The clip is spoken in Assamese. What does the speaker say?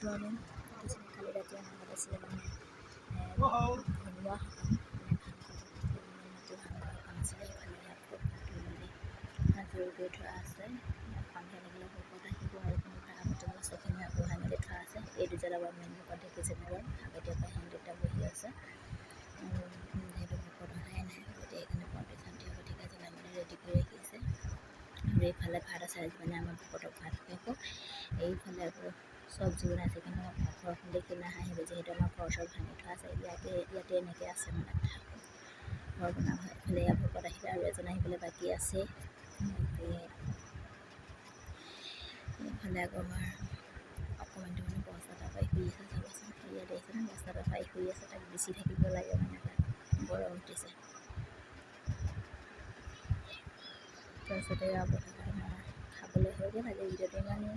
মৰ্ণিং কালি ৰাতি আমাৰ ঘৰত আছিলে মানে ধুমুহা মাটি ভাঙা সকাম আছিলে। সেইফালে জোৰ কৰি থোৱা আছে। সন্ধিয়া লাগিলে ভোকত আহিব আৰু আগতে বস্তুখিনি আগবঢ়াই মেলি থোৱা আছে। এই দুজনে বাৰু মেইন ভোকত দেখিছে বাৰু আগতীয়াৰ পৰা সিহঁত বহি আছে আৰু সেইটো ভোকত অহাই নাই। গতিকে এইখিনি পণ্ডিত শান্তি গতিকে জ্বলাই মেলি ৰেডি কৰি ৰাখি আছে। আৰু এইফালে ভাত আছে আজি মানে আমাৰ ভকতক ভাত খুৱাব। এইফালে আকৌ চব্জি বনাইছে কিন্তু আমাৰ ঘৰখন দেখি নাহাঁহিব যিহেতু আমাৰ ঘৰ চৰ ভাঙি থোৱা আছে। ইয়াতে এনেকৈ আছে মানে ঘৰ বনাব হয়। এইফালে ইয়াৰ ভকত আহিলে আৰু এজন আহিবলৈ বাকী আছে। এইফালে আকৌ আমাৰ অকণমানটো মানে বস্তা এটা পাই শুই আছে। চাবচোন ইয়াত দেখিছে ন বস্তা এটা পাই শুই আছে। তাক বেচি থাকিব লাগে মানে তাত গৰম উঠিছে। তাৰপিছতে খাবলৈ হৈ গ'ল। আজি ভিডিঅ'টো ইমানেই।